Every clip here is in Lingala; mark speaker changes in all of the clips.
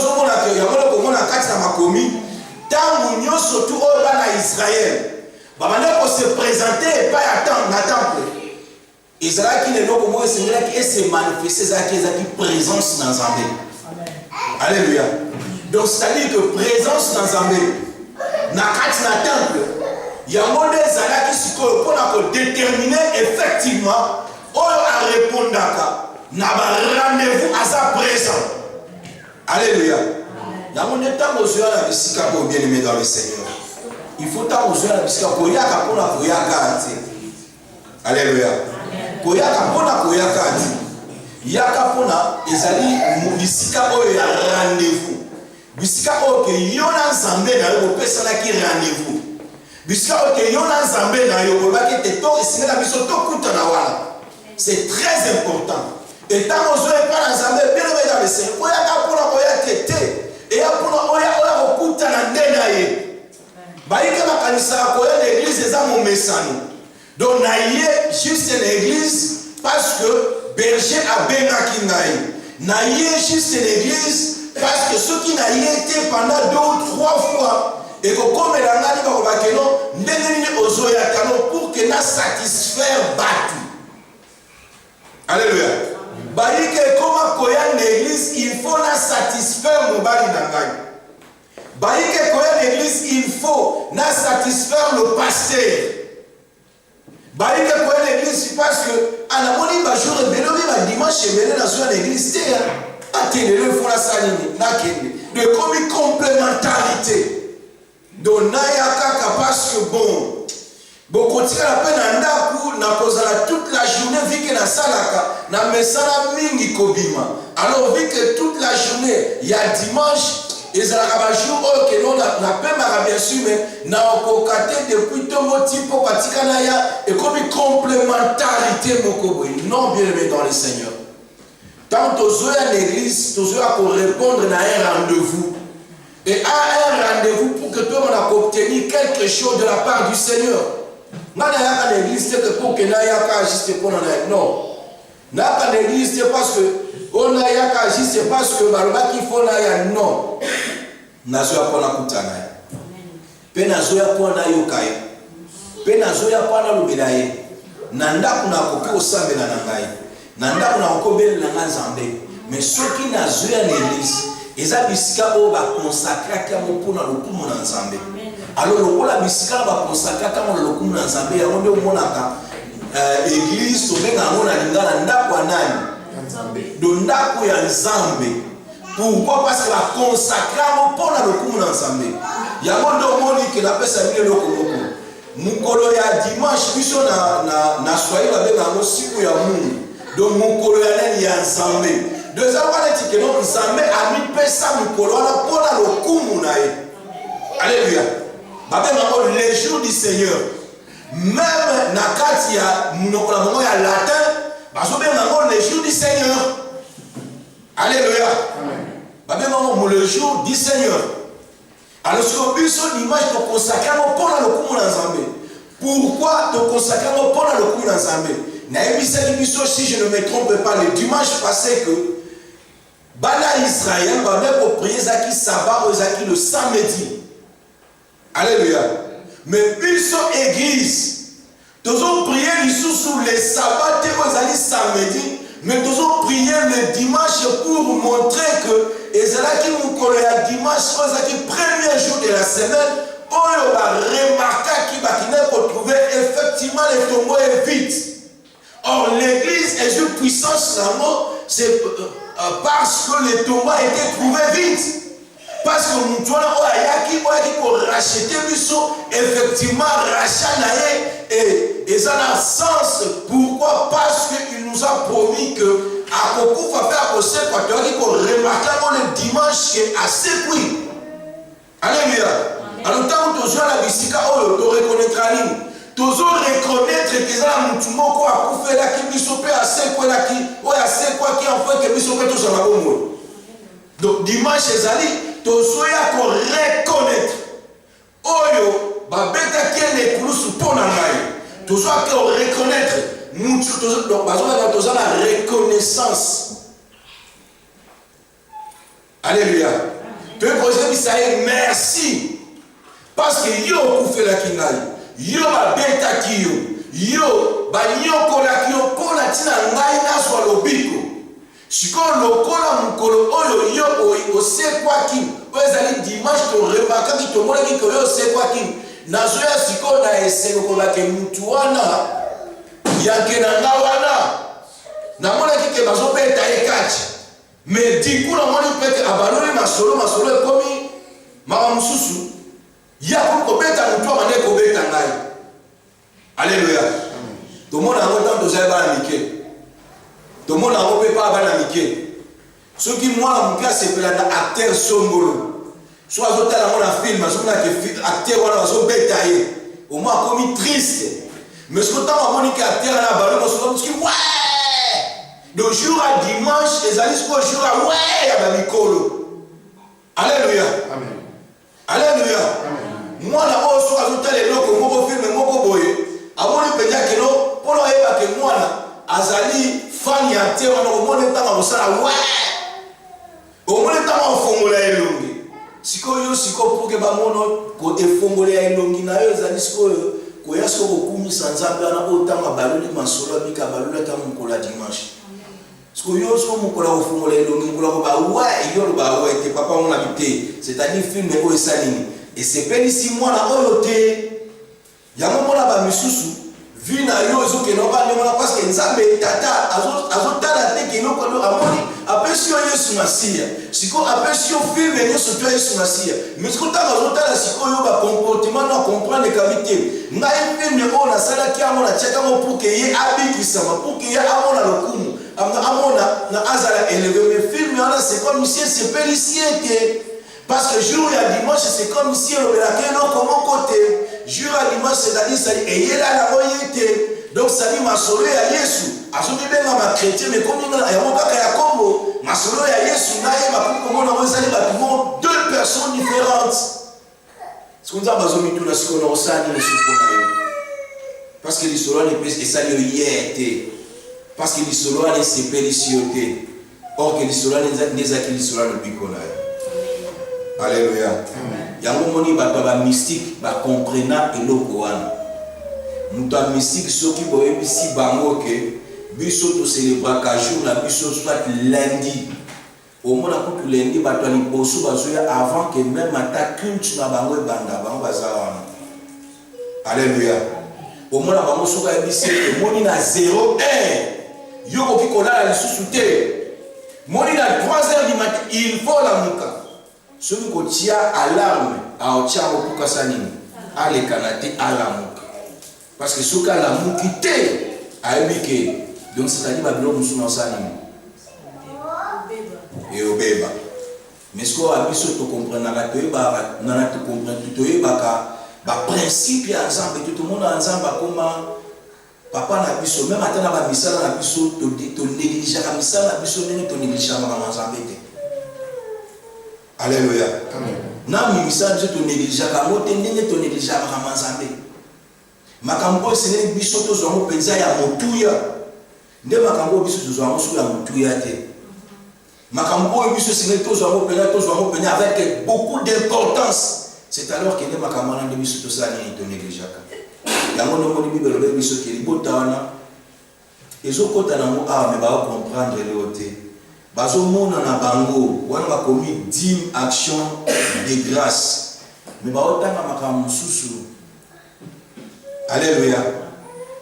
Speaker 1: ozomona ke yango komona kati na makomi tangu nyonso tu oyo bana Israël babanda ko se présenter pas attendre na temple ezalaki leloko moko esengelaki ese manifester ezalaki présence na Nzambe. Alléluia. Donc c'est-à-dire que présence na Nzambe na kati na temple yango nde ezalaki sikoyo mpona kodéterminer effectivement oyo arépondaka na ba-rendez-vous aza présent. Alléluia. Yango nde ntango ozoya na bisika po bien-aimé dans le Seigneur, il faut ntango ozoya na bisika koyaka mpona koyaka te. Alléluia. Koyaka mpona koyaka te, yaka mpona ezali bisika oyo ya rendez-vous, bisika oyo ke yo na Nzambe na yo bopesanaki rendez-vous, bisika oyo ke yo na Nzambe na yo bolobaki ete to esengela biso tokutana wana. C'est très important. Et tant que vous n'avez pas dans Nzambe, bien aimé dans le Seigneur, vous avez pour la voyage tété, et pour la okuta na ndenaye. Baïka makanisa koya l'église eza mon messano. Donc naïe juste l'église parce que berger a benaki ngai. Naïe juste l'église parce que ceux qui naïe été pendant 2 ou 3 fois et que comme la ngani ba ko bakeno ndengeni ozoya kano pour que na satisfaire batu. Alléluia. Baïke comme koya l'église, il faut la satisfaire mon bali nangai. Baïke koya l'église, il faut la satisfaire le pasteur. Baïke koya l'église parce que à la moni ba jour et belobi ba dimanche belé na zo l'église té atene le faut la salini na kende. De comme complémentarité. Donaya kaka parce que bon bokotika la peine na ndaku na kozala toute la journée vu que na salaka na mesala mingi kobima. Alors vu que toute la journée il y a dimanche ezalaka ba jour oyo ke non na pemaka bien sûr mais na okokate depuis tongo tipo katika na ya et comme complémentarité moko boye. Non bien aimé dans le Seigneur. Tant tozoya l'église tozoya ko répondre na un rendez-vous. Et à un rendez-vous pour que tout le monde a obtenu quelque chose de la part du Seigneur. Nana l'église c'est que pour que n'ayaka juste pour non. Naka l'église c'est parce que on ayaka juste c'est parce que baroba qu'il faut naya non. Nazoya pour la kutana. Pe nazoya pour na yokai. Pe nazoya pour na lubinaye. Nanda kuna kopi osambe na nangai. Nanda kuna okobel na Nzambe. Mais ceux qui nazoya l'église eza bisika o ba consacrer kamo pour na lokumu na Nzambe. Alors lokola bisika ba consacrer kamo na lokumu na Nzambe ya ndio monaka église to benga ngona lingala ndako nani Nzambe. Do ndako ya Nzambe. Pourquoi? Parce que la consacrer pour na lokumu na Nzambe. Ya ndio moni ke na pesa mile lokumu. Mukolo ya dimanche biso na Swahili benga ngo siku ya Mungu. Do mukolo ya nani ya Nzambe. Deux ans, on a dit que non, Nzambe a mis pesa mukolo wana pour la lokumu na ye. Alléluia. Les jours du Seigneur, même na kati ya munoko na mongo ya latin, bazobe nango les jours du Seigneur. Alléluia. Amen. Le jour du Seigneur. Alors ce que biso l'image de consacrer pour la lokumu na Nzambe. Pourquoi te consacrer pour la lokumu na Nzambe? Si je ne me trompe pas, le dimanche passé que Bana Israël va même pour prier Zaki Sabbat ou Zaki le samedi. Alléluia. Mais biso église, nous avons prié sous les sabbats et Zaki samedi, mais nous avons prié le dimanche pour montrer que Ezalaki Moukoya dimanche, Zaki premier jour de la semaine, on va remarquer qu'il va retrouver effectivement les tombeaux est vide. Or, l'église est une puissance l'amour, c'est parce que les tombeaux étaient trouvés vides. Parce que nous avons pour racheter effectivement rachat et ça a un sens. Pourquoi? Parce qu'il nous a promis que à beaucoup va faire aussi pour remarquer le dimanche qui est assez cuit. Alléluia. Alors, tant que tu as la bisika, tu reconnaîtras l'île. Toujours reconnaître que ça a un moko a coupé là qui bisopé à ce quoi là qui ou à ce quoi qui en fait que bisopé tout ça va bon. Donc dimanche ezali toujours ya ko reconnaître oyo ba beta qui est les plus pour na ngai toujours que reconnaître mutu toujours donc bazo na toujours la reconnaissance. Alléluia. Tu es projet Israël, merci. Parce que yo koufé la kingai, yo ba beta kiyo, yo ba nyoko la kiyo pona tina ngai na swa lobiko. Siko lokola mukolo oyo yo ose kwa kim. Ezali dimanche to remarquer ki to mona ki ko yo ose kwa kim. Nazoya siko na eseko ko ba ke mutu wana yake na ngawana. Na mona ki ke bazo beta ekati. Mais du coup, la monnaie peut être abandonnée, ma solo est comme ma mususu. Il y a pour qu'on mette un toit, on est qu'on mette un aïe. Alléluia. Tout le monde a autant de zèle à l'amiquer. Tout le monde a repéré pas à l'amiquer. Ceux qui, moi, mon gars, c'est que l'acteur songolo. Soit autant la monnaie à film, soit l'acteur, on a son bétail. Au moins, comme triste. Mais ce que tant la monnaie qui acteur à la ballon, on se dit, ouais! De jour à dimanche, les alliés jusqu'au jour à ouais, il y a Mikolo. Alléluia. Amen. Alléluia. Amen. Moi, là, on se rajoute les locaux, mon film, mon boy. Avant de dire que non, pour le dire que moi, là, Azali, fan, y a terre, on a au moins le temps à ça, ouais. Au moins le temps à formuler les longues. Si qu'on si qu'on pour que bamono, côté formuler les longues, na yo, Azali, si qu'on y a ce qu'on recommence sans zapper, on a autant à ballonner ma solo, mais qu'à ballonner comme on colle dimanche. C'est-à-dire film et salini. Et c'est pas ici moi la oloté. Il y a un moment là-bas, Misusu, vu na yozo que non pas parce que nzambe tata azotala te que non kono amoni apesio Yesu Masia. Siko apesio film et Yesu toi Yesu Masia. Mais siko ta azotala siko yo ba comportement na comprendre qualité. Ngai film ne ona sala ki amona cheka mo pour que ye habiki sama pour que ye amona lokumu. Amona na azala élevé mais film là c'est comme si c'est policier que parce que jour et dimanche c'est comme si on veut non comment côté jour et dimanche c'est-à-dire ça et il a la royauté donc ça dit ma solo ya Yesu azobi benga ma chrétien mais comme il y a mon kaka ya kombo ma solo ya Yesu na ye ma comment on va aller ba deux personnes différentes ce qu'on a besoin de tout là ce qu'on a osani le souffle parce que les solo ne peut et ça le yété parce que les solo ne c'est pélicioté or que les solo les acquis les solo le bicona. Alléluia. Yango moni ba mystique ba comprena eloko wana. Mutu mystique soki boye bisi bango ke biso to célébrer ka jour la biso soit lundi. Au moins pour lundi ba to ni bosu bazoya avant que même ata culte na bango banda bango bazawana. Alléluia. Au moins bango soka bisi ke moni na 0-1. Yoko ki kona la lisusu te. Moni na 3h du matin il faut la muka. Celui qui tient alarme à Otia au Pukasanini, à l'écanate à la mouka. Parce que ce cas la moukité a émiqué. Donc c'est-à-dire que nous sommes en sanini. Et au béba. Mais ce qu'on a vu, c'est que nous comprenons tout le principe ensemble, tout le monde ensemble, comment papa n'a pas vu, même attends, n'a pas vu ça, n'a pas vu, tu négliges la mission, n'a pas vu, tu négliges la mission. Alléluia. Amen. Na mimisa je to négligea ka mote ndenge to négligea ka manzambe. Makambo sene biso to zo mo penza ya motuya. Nde makambo biso to zo mo su ya motuya te. Makambo biso sene to zo mo penza avec beaucoup d'importance. C'est alors que nde makambo na biso to sa ni to négligea ka. Yango no mo Bible be biso ke libota wana. Ezokota na mo a me ba comprendre le oté. Bazomona na bango wana ba commis 10 actions de grâce mais ba otanga makambo mususu. Alléluia.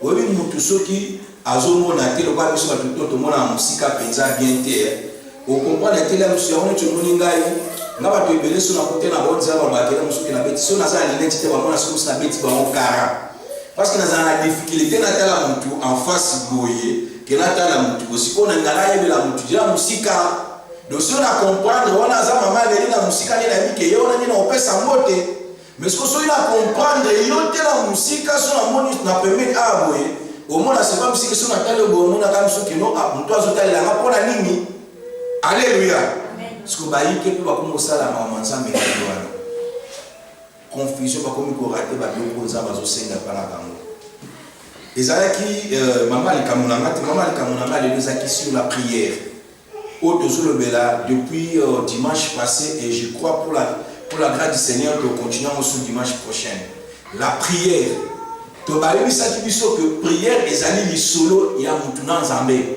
Speaker 1: Obi mutu soki azomona te lo ba biso batuto to mona musika penza bien te o comprendre te la musu yone tumoni ngai na ba to ebele so na kote na bonza ba ba kela musuki na beti so na za lineti te ba mona so na beti ba okara parce que na za na difficulté na tala mutu en face boye que natala mutu osiko na ngala yebela mutu dira musika donc si on a comprendre on a za mama leli na musika ni na mike yo na ni na opesa mote mais ce que so ina comprendre yo te la musika so na moni na permet aboye au moins c'est pas musika so na tala bo mona ka musuki no mutu azotala la pona nini. Alléluia. Ce que ba yike pe ba ko mosala ma manzambe na wana confusion ba ko mi ko rater ba ko nzamba zo senga pana bango. Ezalaki maman les kamunanga les ezaki sur la prière. depuis dimanche passé, et je crois pour la grâce du Seigneur que continuons aussi dimanche prochain. La prière. Tu vas voir que prière est solo, il y a maintenant Zambé.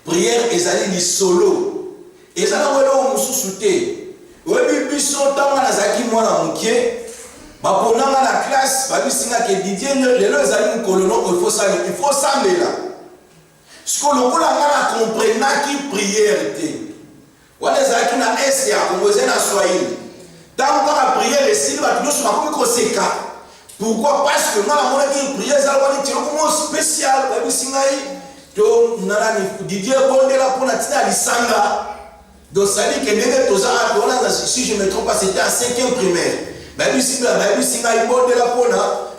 Speaker 1: Prière est solo. Et ça n'a pas de souci. Oui, biso tanga na zaki mwana mukie. Ba ponanga la classe, ba bisinga ke Didier lelo ezali mukolono il faut sambela. Ce que l'on a compris qui prière était. Wale zaki na est ya komboze na Swahili. Tant que la prière est si ba tous ma comme koseka. Pourquoi? Parce que na mona ki prière za wali tiro comme spécial ba bisinga yi to nana ni Didier bondela pona tina lisanga. Donc ça dit que même tous si je ne me trompe pas, c'était en 5e primaire.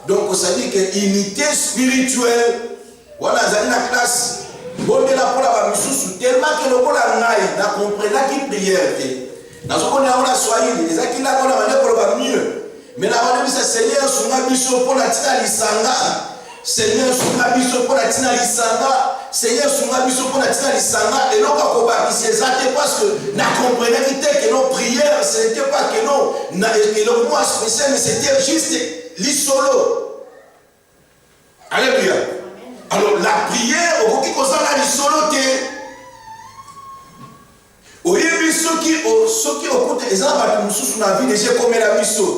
Speaker 1: Donc ça dit que unité spirituelle. Voilà, ça la classe. Bon de la pola tellement que le pola n'a compris qui prière. Dans ce qu'on a Swahili, les acquis là on a mieux. Mais là on a dit Seigneur sur ma biso pour la tina lisanga. Seigneur sur ma biso pour la tina lisanga. Seigneur, sur ma mission pour la tina lisanga et non pas qu'on va c'est parce que n'a compris que nos prières, ce n'était pas que non, que le mois spécial, mais c'était juste l'isolo. Alléluia. Alors la prière, au qui concerne l'isolo, au début ceux qui écoutent les gens qui sont sur la vie déjà comme la mission.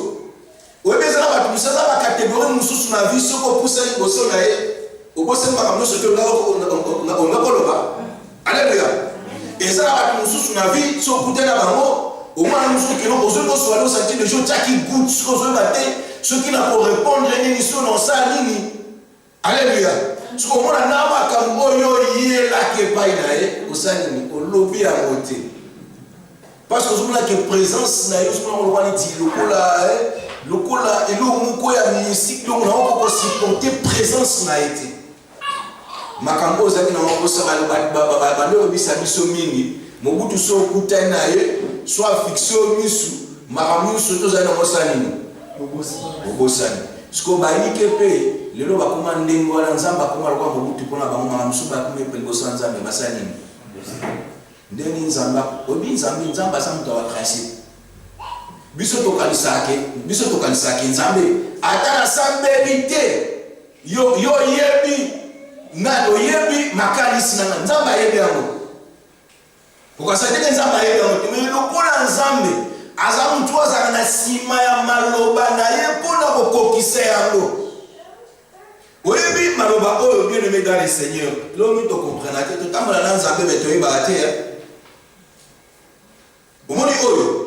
Speaker 1: Au début les gens qui sont dans la catégorie nous sur la vie, ceux qui poussent les bosses là. Alléluia. Et ça va nous sous la vie, sur côté là au moins nous sommes qui n'ont besoin de soigner sentir les gens qui goûtent ce qu'on veut mater, ceux qui n'ont pas répondre à l'émission dans sa ligne. Alléluia. Ce qu'on a n'a pas comme oyo là qui est pas inaé au sein au lobby à côté. Parce que nous avons que présence na yo nous on dit le cola et l'eau ya mystique nous on peut supporter présence na été. Makambo zaki na makosa balo bisa biso mingi mobutu so kuta na ye soit fixé au misu makamu so to zana mosani obosani sko baiki pe lelo bakoma ndengo wala nzamba koma kwa mobutu pona bango makamu ba kuma pe bosa nzambe basani ndeni nzamba obi nzamba sa mtu wa principe biso to kanisake nzambe atana sambelite yo yebi ngalo yebi makanisi na nzamba yebi yango ukasaidia nzamba yebi yango tumelokola nzambe aza mtu azana na sima ya maloba na ye pona kokokisa yango oyebi maloba oyo bien aimé dans le Seigneur l'homme to comprendre que tout tambola na nzambe beto yeba te omoni oyo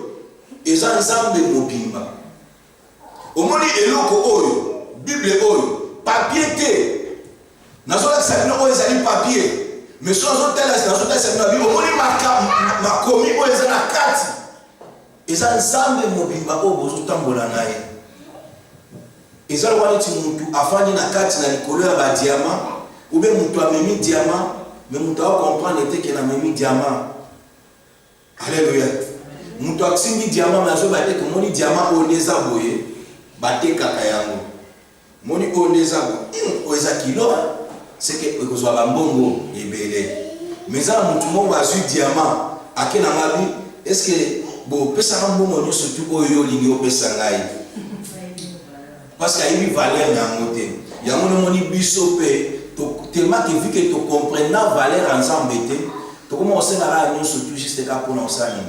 Speaker 1: eza nzambe mobimba omoni eloko oyo bible oyo papier te nazola sabino oyo ezali papier mais so azotela sabino bi omoni makomi oyo eza na kati eza nzambe mobimba oyo bozotambola na ye eza lokola neti mutu afandi na kati na likolo ya badiama ube mutu amemi diama mais mutu akomprendre te ke na memi diama. Alléluia. Mutu asimbi diama mais azoba te ke moni diama oyo eza boye batekaka yango moni oyo eza oyo eza kilo c'est que ekozwa bambongo ebele mais za mutu moko azwi diamant ake na ngabi est-ce que bo pesa mbongo nyonso tu oyo olingi opesa ngai parce qu'il y a une valeur yango te yango moni biso pe tellement que vu que tu comprends la valeur ensemble te to comment on sait la nyonso tu juste ka pona osani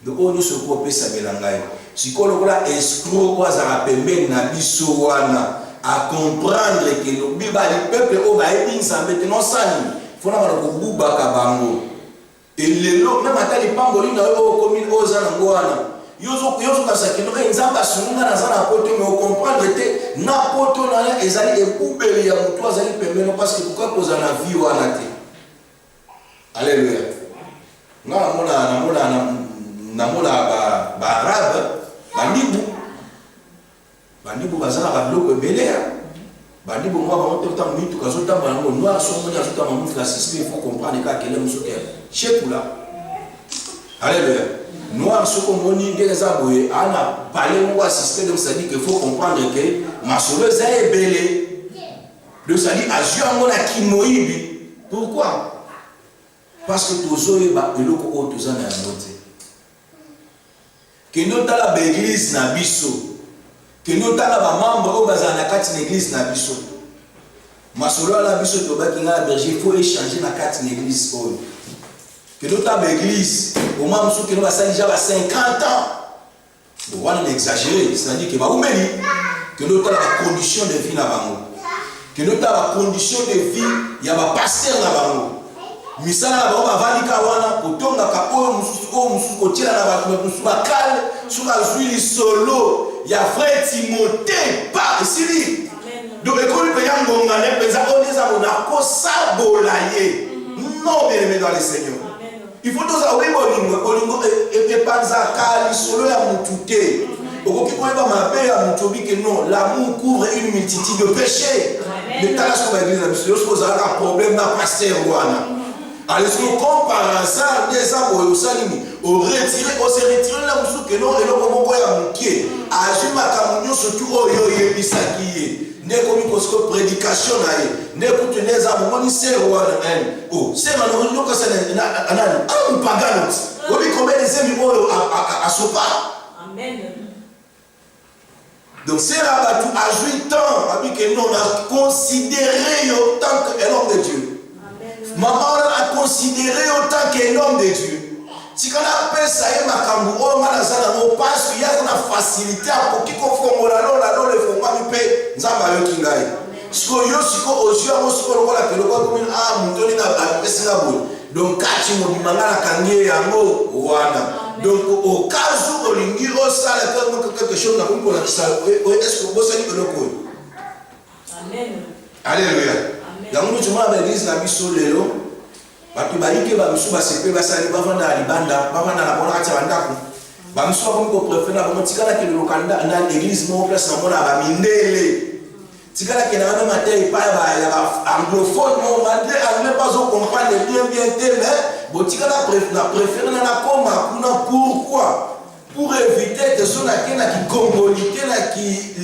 Speaker 1: donc oyo nyonso ko opesa belangai sikolo kola escroc kwa za pembeni na biso wana à comprendre que le peuple au baïbi nzambe te non sani fona bana ko buba ka bango et lelo même ata les pangoli na o commune oza na ngwana yozo ka sakino ka nzamba sunga na zana poto mais comprendre te na poto na ezali ekubeli ya mutu azali pembeni parce que pourquoi poza na vie wana te. Alléluia. Namona ba arabe bandibu bazana ba bloko belea bandibu moi ba monte temps mitu kazota bango noir so moni azota ba mutu la système il faut comprendre ka kele musoke chekula. Alléluia. Noir so ko moni ngeza boye ana parler moi système donc ça dit qu'il faut comprendre que masolo za ebele de ça dit azio ngona kimoibi. Pourquoi? Parce que tozoyeba eloko oyo toza na yango te. Kende otala baeglise na biso, kende otala bamembre oyo bazala na kati na église na biso. Masolo na biso tobaki nga na berger, il faut échanger na kati na église oyo. Kende otala baeglise, au moins mosusu kende basali déjà 50 ans. Bon, on a exagéré, c'est-à-dire que baumeli, kende otala ba condition de vie na bango. Kende otala ba condition de vie ya ba pasteur na bango. Misala na bango bavandika wana kotongaka oyo mosusu kotiela na bato mosusu bakale soki azwi lisolo ya frère Timothée pa esili. Donc ekoli mpenza ngongane mpenza oyo eza mona kosabola ye. Non, bien aimé dans le Seigneur. Il faut toza oyi bolingo epanzaka lisolo ya mutu te. Okoki koyeba mabe ya mutu obike non, l'amour couvre une multitude de péchés. Mais tala ce qu'on va dire na biso yosko ozalaka problème na pasteur wana. Alors, est-ce qu'on compare ça des arbres au salimi, au retiré, au se retirer là où que non, et le moment où il y a mon pied, à Juma Kamunyo, surtout au yo Bisaki, ne comme une prédication, ne écoute les arbres, on y sait où oh, c'est maintenant que c'est un paganot. On dit combien des amis à Sopa. Amen. Donc, c'est là-bas, tu as joué tant, avec que nous, on a considéré autant qu'un homme de Dieu. Maman a considéré autant qu'un homme de Dieu. Si on appelle ça un makambu, on a parce qu'il y a une facilité à pour qui qu'on la le font pas payer. Nzamba yo kingai. Siko yo siko ozio amo siko lokola ke lokola comme mutoni na pesa bo. Donc kati mo bimanga kangie yango wana. Donc au cas où olingi osala quelque chose na kumko na kisa est-ce que bosa ni koloko. Amen. Alléluia. Yango tu m'as dit na biso lelo batu balike ba biso ba sepe ba sali ba vanda libanda ba vanda na bona kati bandako ba biso ba ko préférer na ba tikala ke lokanda na église mo place na mona ba mindele tikala ke na ma matin pa ba ya anglophone mo malgré anglais pas au comprendre bien te mais bo tikala préférer na koma kuna pourquoi pour éviter que son akena ki congolité na ki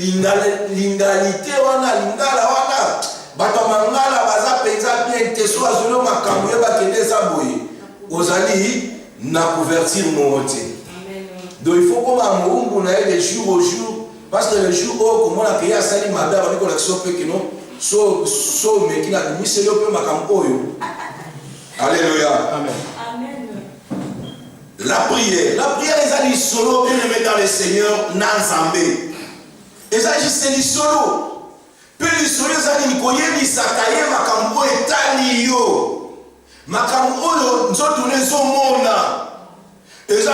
Speaker 1: lingalité wana lingala wana bato mangala baza penza bien te so azolo makambo ye bakende saboye ozali na couverture moté. Donc il faut comme amumbu na de jour au jour parce que le jour où comme on a créé sali mabia ba ko l'action pe que non so mais qui na miselo pe makambo yo. Alléluia. Amen. Amen. La prière est ali solo bien aimé dans le Seigneur nanzambe. Et ça juste li solo. Puis les soleils ont koyebisaka ye makambo etali yo makambo oyo nzoto nezomona eza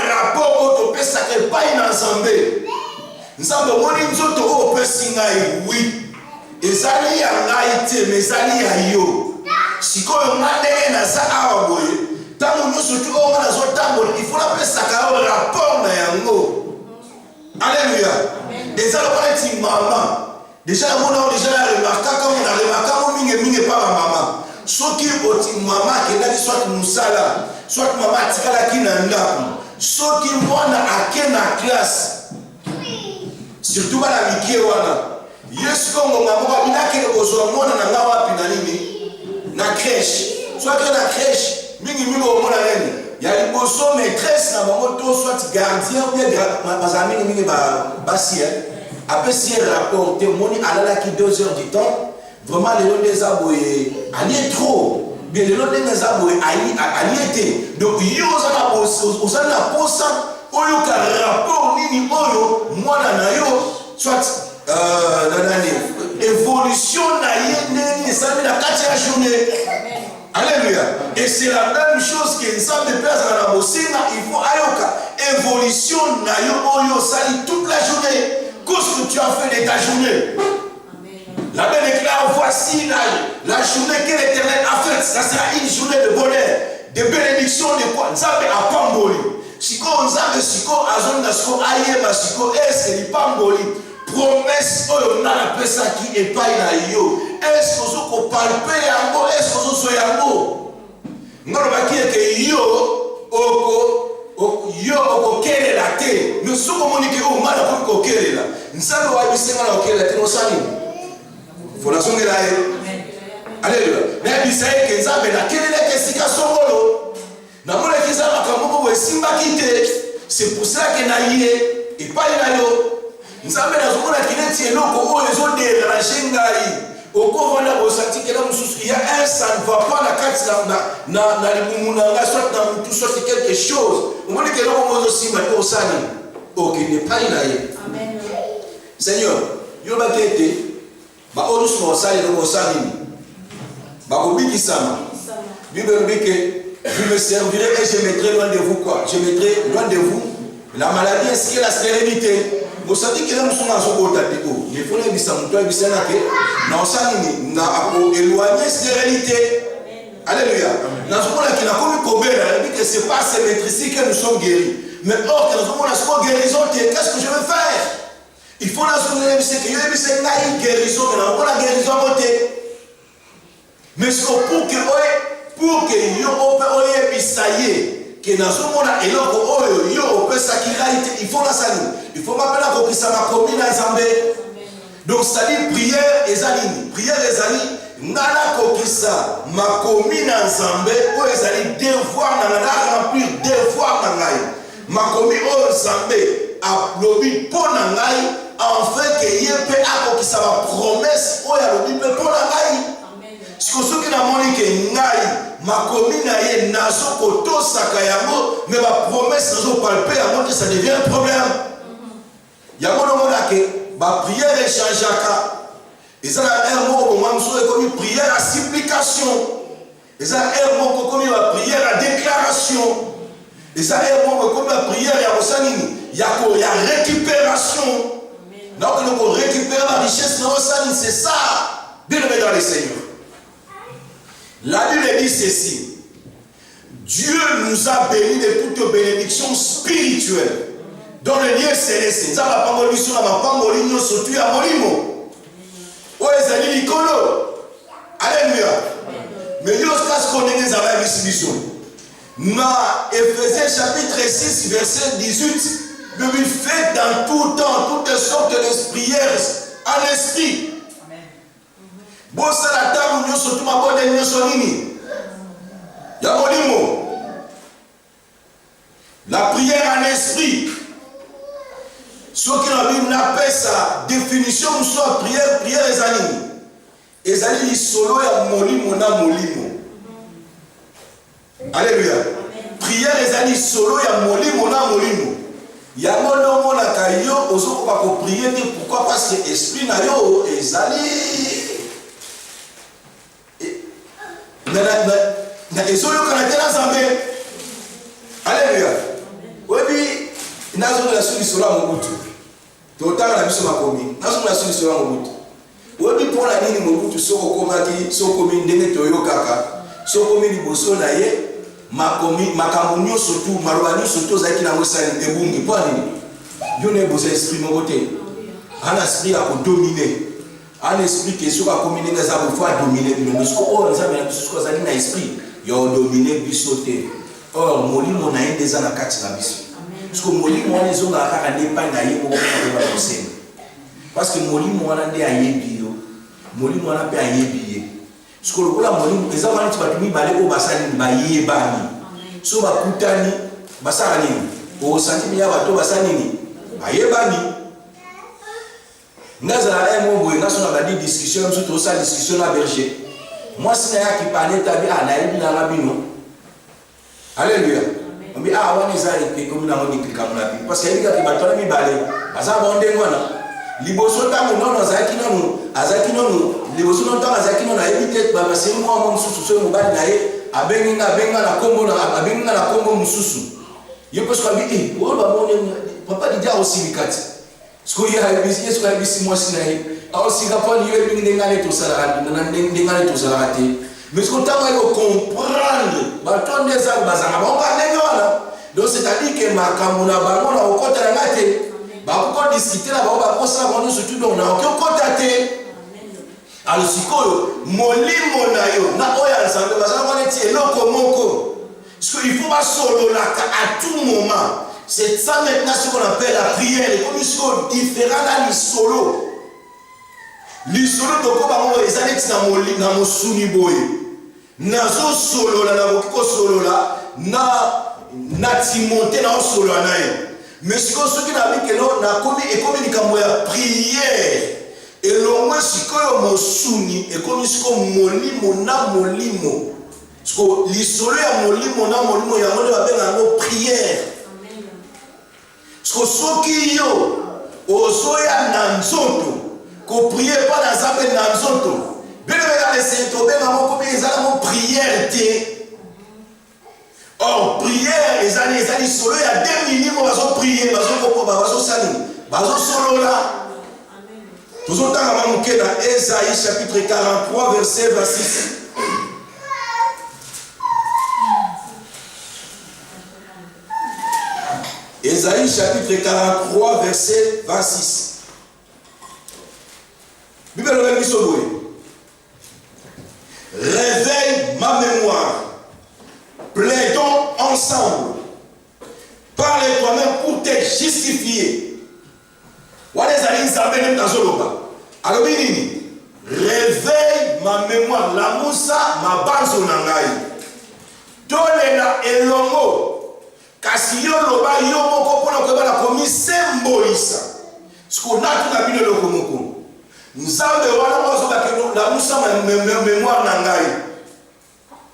Speaker 1: rapport oyo topesaka epai na nzambe nzambe omoni nzoto oyo opesi ngai wi ezali ya ngai te me ezali ya yo sikoyo nga ndenge naza awa boye ntango nyonso tu oyo nga nazotambola ifo napesaka yo rapport na yango. Alléluia. Eza lokola neti mama. Déjà, on a déjà remarqué comme on a remarqué, on pas ma maman. Soit qui est maman qui est soit Moussala, soit maman Tikala qui n'a pas. Soit qui moi n'a na classe. Surtout à la Mickey wana. Yes, comme on a dit que aux hommes na ngawa pinanini na crèche. Soit que la crèche, mingi au mona nani. Il y a une bonne maîtresse na maman soit gardien ou bien ma amie mingi bassi. Après si elle rapporte, moni alala qui 2 heures du temps, vraiment les lots des aboyés, alliés trop, bien les lots des aboyés, alliés. Donc yo osana na posa, oyo ka rapport nini oyo, moi na yo, soit évolution na yé, ça met la 4e journée. Alléluia. Et c'est la même chose que ensemble de place à la Mosina, il faut ayoka évolution na yo oyo sali toute la journée. Qu'est-ce que tu as fait de ta journée? Amen. La Bible déclare, voici la journée que l'Éternel a faite. Ça sera une journée de bonheur, de bénédiction, de quoi? Nzambe a pamboli. Siko nzambe siko azonda siko ayema siko est-ce que pamboli promesse oyo na pesa qui est pas na yo. Est-ce que vous ko palper yango? Est-ce que vous so yango? Ngolo bakie ke yo oko yo okokelela te mais soko monike o mala ko kokelela nzambe wa bisenga na okelela te no sali fondation de la Alléluia. Mais bisaye que nzambe na kelele ke sika songolo. Na mona kiza makambo bo simba kite. C'est pour ça que na yé et pas na yo. Nzambe na zomona kineti eloko o ezo déranger ngai. Okovanda bosati que là il y a un ça ne va pas la carte na limumuna nga soit na mutu soit quelque chose. On mona que là on mozo simba to sani. OK, n'est pas na yé. Amen. Seigneur, yo ba kete ba odus mo sali no sani. Bible dit que je me servirai et je mettrai loin de vous quoi? Je mettrai loin de vous la maladie ainsi que la stérilité. Vous savez que là nous sommes en seconde catégorie. Il faut les bisous, toi bisous là que non ça ni na éloigner stérilité. Alléluia. Dans ce moment-là qui n'a comme combien là, dit que c'est pas ces maîtrises que nous sommes guéris. Mais or que dans ce moment-là c'est guérison, qu'est-ce que je vais faire? Il faut la souvenir que il y a une guérison, mais on la guérison côté. Mais pour que yo ope bisaye que na zomona eloko oyo yo ope sakiraite il faut la sali il faut m'appeler ko kisama komina nzambe donc c'est-à-dire prière ezali ngala ko kisa makomina nzambe o ezali devoir na remplir devoir na ngai makomi o nzambe alobi po na ngai enfin que yepe akokisa ba promesse o ya lobi po na ngai. Ce que na moni ke ngai makomi na ye nazo kotosaka yango mais ma promesse nazo palper yango que ça devient un problème. Yango no mona ke ba prière échangeaka. Ezala un mot moi mso comme prière à supplication. Ezala un mot comme ba prière à déclaration. Ezala un mot comme la prière ya bosanini ya récupération. Donc nous récupérer la richesse na bosanini c'est ça. Bien aimé dans le Seigneur. La Bible dit ceci. Dieu nous a bénis de toutes bénédictions spirituelles dans le lieu céleste. Nous avons pas sur la pangolino surtout à Molimo. Oh ezali likolo. Alléluia. Mais yo ce qu'on est des avaient mission. Na Éphésiens chapitre 6 verset 18. Bible fait dans tout temps toutes sortes de prières en esprit. Bossa la table nous surtout ma bonne nyoso nini. Ya molimo. La prière en esprit. Ce qui la Bible appelle sa définition soit prière ezali. Ezali li solo ya molimo na molimo. Alléluia. Prière ezali solo ya molimo na molimo. Ya mono mona kayo ozoko ba ko prier pourquoi parce que esprit na yo ezali na ezoyo kanatela zambe. Alléluia. Webi nazo la solution la mobutu. Totala na biso makomi. Nazo la solution la mobutu. Webi pour la nini mobutu soko komaki soko mi ndenge toyo kaka. Soko mi liboso na ye makomi makamunyo surtout marwani surtout zaki na ngosani ebungi pour nini? Dieu ne besoin esprit mobote. Un esprit à dominer. Un esprit qui est sur la communauté des hommes faut dominer le parce que oh les hommes sont ce qu'on a esprit ils ont dominé bisoté or molimo na des ana kati na biso parce que molimo wana ezonga kaka ne pa na ye ko ba kosema parce que molimo wana nde ayebi yo molimo wana pe ayebi ye parce que lokola molimo ezama nti batumi bale ko basali ba yebani so ba kutani basala nini o santimi ya bato basali nini ayebani. Nous avons une discussion, nous avons une discussion à berger. Moi, si je parle de la vie, alléluia. On dit, ah, on est allé comme nous avons dit parce qu'il y a des gens qui ont dit, parce que on est là. Liboso tamu non azaki non liboso non tamu azaki non éviter ba c'est moi mon mususu so mobali na ye abenga na kombo mususu. Yo parce que eh o ba mon papa dit aussi mikati. Ce qu'il y a ici, ce qu'il y a ici, moi, c'est là. Alors, si la fois, il y a une dégaine tout ça, mais ce qu'on t'a dit, comprendre, bâton des arbres, on va donc, c'est-à-dire que ma camona, on a au côté de la gâte, on discuter là, on va savoir surtout, on a aucun contact. Alors, si molimo na yo, na oya ensemble, on est loko. Parce qu'il faut pas solo là à tout moment. C'est ça maintenant ce qu'on appelle la prière. Les commissions différentes dans les solos. lisolo tokoma ngo ezalaki na mosuni boye nazo solola na bokiko solola na Timothée na solola na ye mais siko soki na bikelo na komi ekomi likambo ya prière elongwe sikoyo mosuni ekomi siko molimo na molimo siko lisolo ya molimo na molimo yango nde babenga yango prière siko soki yo ozoya na nzoto koprie pa na nzambe na nzoto belebeka lesengo tobenga moko mpe ezala mo prière te. Or prière ezali solo ya 2 milimo bazo prier bazo sali bazo solo là. Tozotanga mamuke na Esaïe chapitre 43 verset 26. Esaïe chapitre 43 verset 26. Bible le biso réveille ma mémoire. Plaidons ensemble. Parle toi-même pour te justifier. Alors, réveille ma mémoire. La moussa, ma base nangai. Tolela elongo. Kasi yo loba yo moko pona ko bana komi symbolisa. Ce qu'on a tout la bino lokomoko. Nzambe wana mozo ba keno la moussa ma mémoire nangai.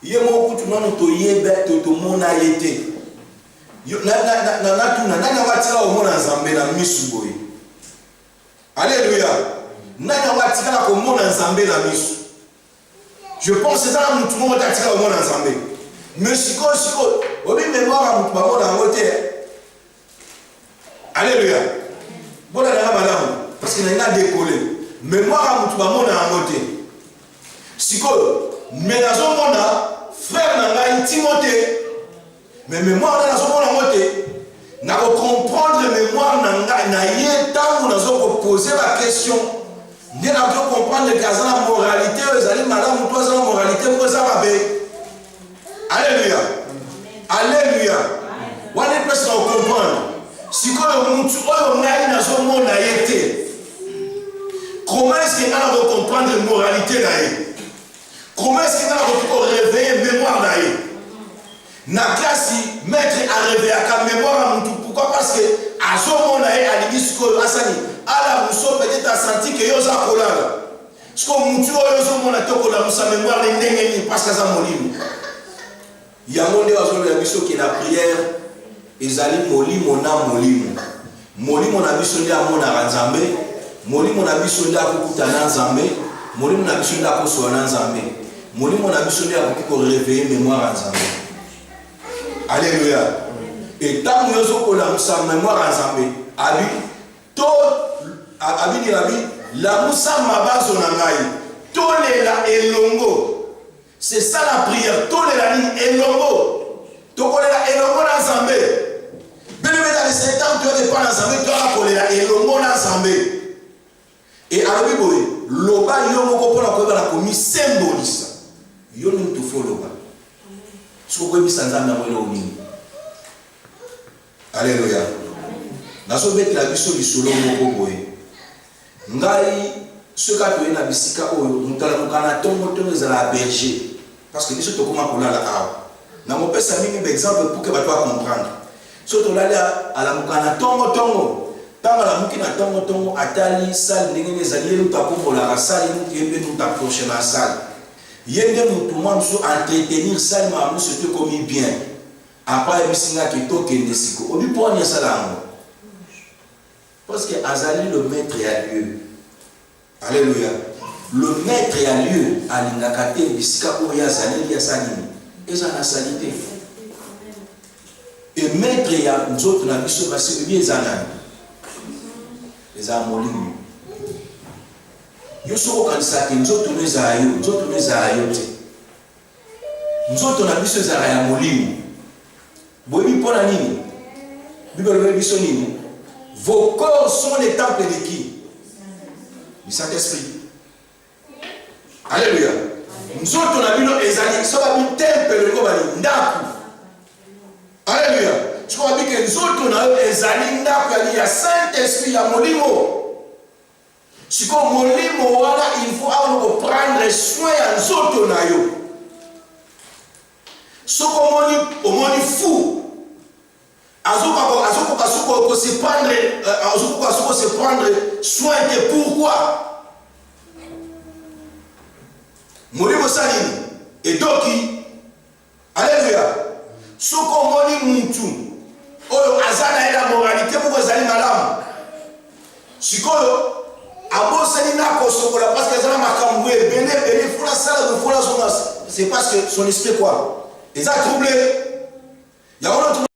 Speaker 1: Ye moko tunano to yeba to mona yete. Yo na watira o mona nzambe na misu boye. Alléluia. Nana watira ko mona nzambe na misu. Je pense que ça mutu mo watira o mona nzambe. Mais siko obi mémoire mutu ba mona ngote. Alléluia. Bona na malamu parce que na décoller. Mémoire mutu ba mona ngote. Siko mais na zomona frère na Timothée mais mémoire na zomona ngote na ko comprendre mémoire na ye tango na zo poser la question ndé na ko comprendre que la moralité ezali malamu to za moralité ko za babe. Alléluia. Alléluia. Wana pesa ko comprendre sikoyo mutu oyo ngai na zomona yete. Comment est-ce que na ko comprendre moralité na ye? Comment est-ce qu'il a réveillé mémoire d'ailleurs? Na classe, maître a réveillé à mémoire à mon tout. Pourquoi? Parce que à ce moment-là, à l'église, à la mousson, peut-être a senti que yosa kolala. Ce qu'on moutou, yosa mon atoko la moussa mémoire, les n'engeni, parce que ça molim. Yamonde ozo la biso qui la prière, ezali molimo na molimo. Molimo na biso ndia mona ranzambe, molimo na biso ndia kukutana nzambe, molimo na biso ndia kosoana nzambe. Molimo na biso ndia ko réveiller mémoire nzambe. Alléluia. Et tant que nous avons la mémoire nzambe, abi to abi ni abi la musa mabazo na ngai. Tolela elongo. C'est ça la prière. Tolela ni elongo. Tokolela elongo na nzambe. Bele dans les 7 ans tu es pas na nzambe, tu as kolela elongo na nzambe. Et abi boy, loba yo moko pona ko ba komi symbolise. Yo ni to follow ba. Soko ko bisa nzambe na welo nini. Alléluia. Naso beti la biso lisolo moko boye. Ngai soka to na bisika oyo mutala mukana tongo ezala berger parce que biso to koma kolala awa. Na mo pesa mingi exemple pour que bato comprendre. So to lala ala mukana tongo tanga la muki na tongo atali sal ndenge ezali lu takombola asali mu kembe nu t'approcher na sal. Yende mutu mwanso entretenir sal ma muso te komi bien. Après bisinga ki to kende siko. Obi poni salango. Parce que azali le maître à Dieu. Alléluia. Le maître à lieu à l'ingakate bisika o ya zali ya sanini. Eza na salité. Et maître ya nzoto na biso basi bien zanani. Eza molimo. Yo soko kanisa ke nzoto neza ayo te. Nzoto na biso eza ya molimo. Boyebi pona nini? Bible le biso nini? Vos corps sont les temples de qui? Du Saint-Esprit. Alléluia. Nzoto na bino ezali soba bi temple ko bali ndaku. Alléluia. Tu vois bien que nzoto na ezali ndaku ya Saint-Esprit ya molimo. Si comme molimo wana il faut avoir prendre soin en zoto na yo. Ce qu'on moni fou. Azuko se prendre soin de pourquoi. Molimo salini et donc alléluia. Ce qu'on moni muntu oyo azana ela moralité pour ezali malamu. Sikoyo abosani na kosokola parce que ezala makambo ebele fula sala de fula zonas. C'est parce que son esprit quoi. Ils a troublé. Il y a un autre